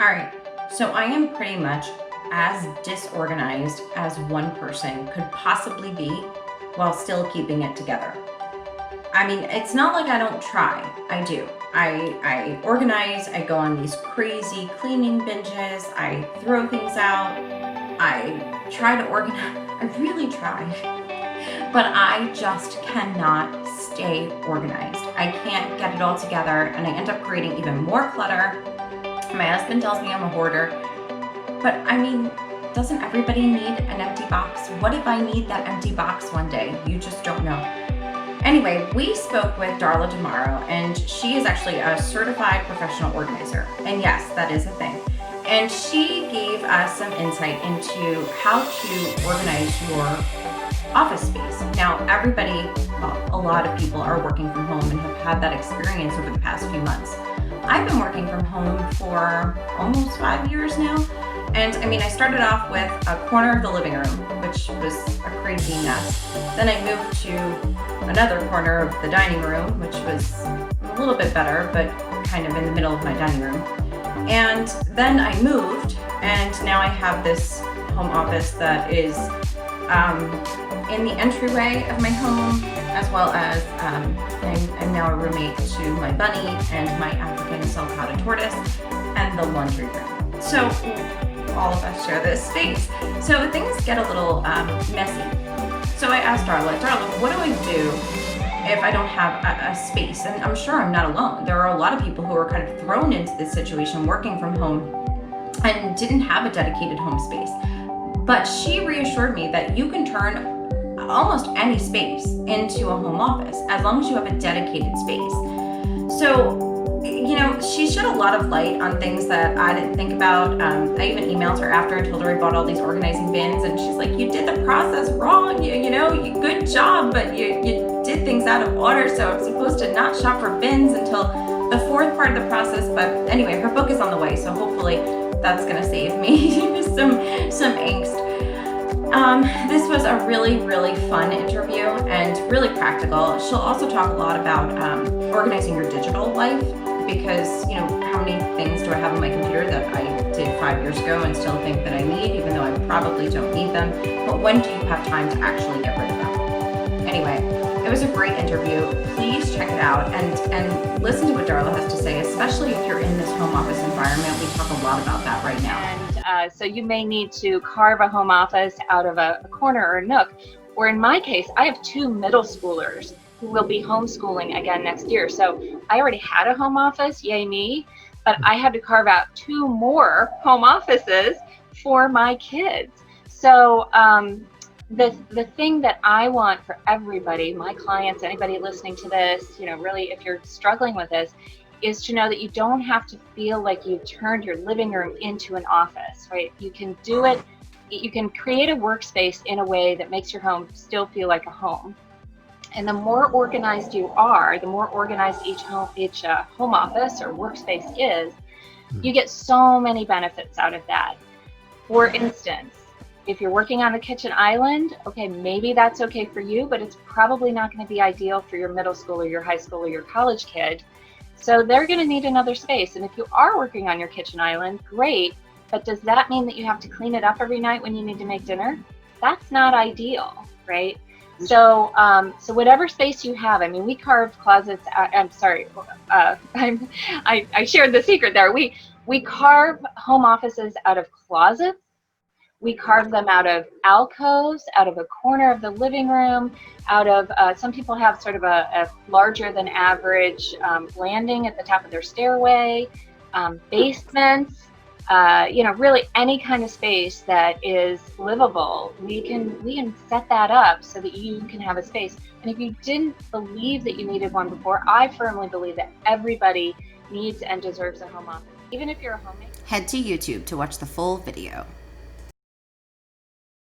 All right, so I am pretty much as disorganized as one person could possibly be while still keeping it together. I mean, it's not like I don't try. I do. I organize, I go on these crazy cleaning binges, I throw things out, I try to organize, I really try, but I just cannot stay organized. I can't get it all together and I end up creating even more clutter. My husband tells me I'm a hoarder, but I mean, doesn't everybody need an empty box? What if I need that empty box one day? You just don't know. Anyway, we spoke with Darla DeMorrow, and she is actually a certified professional organizer. And yes, that is a thing. And she gave us some insight into how to organize your office space. Now, everybody, well, a lot of people are working from home and have had that experience over the past few months. I've been working from home for almost 5 years now. And I mean, I started off with a corner of the living room, which was a crazy mess. Then I moved to another corner of the dining room, which was a little bit better, but kind of in the middle of my dining room. And then I moved, and now I have this home office that is in the entryway of my home, as well as I'm now a roommate to my bunny and my African sulcata tortoise and the laundry room. So all of us share this space. So things get a little messy. So I asked Darla, what do I do if I don't have a space? And I'm sure I'm not alone. There are a lot of people who are kind of thrown into this situation working from home and didn't have a dedicated home space. But she reassured me that you can turn almost any space into a home office as long as you have a dedicated space. So, you know, she shed a lot of light on things that I didn't think about. I even emailed her after and told her I bought all these organizing bins, and she's like, you did the process wrong, good job, but you did things out of order, so I'm supposed to not shop for bins until the fourth part of the process. But anyway, her book is on the way, so hopefully that's gonna save me some angst. This was a really, really fun interview and really practical. She'll also talk a lot about organizing your digital life, because, you know, how many things do I have on my computer that I did 5 years ago and still think that I need, even though I probably don't need them. But when do you have time to actually get rid of them? Anyway, it was a great interview. Please check it out and listen to what Darla has to say, especially if you're in this home office environment. We talk a lot about that right now. And so you may need to carve a home office out of a corner or a nook. Or in my case, I have 2 middle schoolers who will be homeschooling again next year. So I already had a home office, yay me, but I had to carve out 2 more home offices for my kids. So the thing that I want for everybody, my clients, anybody listening to this, you know, really, if you're struggling with this, is to know that you don't have to feel like you've turned your living room into an office, right? You can do it. You can create a workspace in a way that makes your home still feel like a home. And the more organized you are, the more organized each home office or workspace is, you get so many benefits out of that. For instance, if you're working on a kitchen island, okay, maybe that's okay for you, but it's probably not going to be ideal for your middle school or your high school or your college kid. So they're going to need another space. And if you are working on your kitchen island, great. But does that mean that you have to clean it up every night when you need to make dinner? That's not ideal, right? So, so whatever space you have, I mean, we carved closets. I'm sorry, I shared the secret there. We carve home offices out of closets. We carve them out of alcoves, out of a corner of the living room, out of, some people have sort of a larger than average landing at the top of their stairway, basements, really any kind of space that is livable. We can set that up so that you can have a space. And if you didn't believe that you needed one before, I firmly believe that everybody needs and deserves a home office, even if you're a homemaker. Head to YouTube to watch the full video.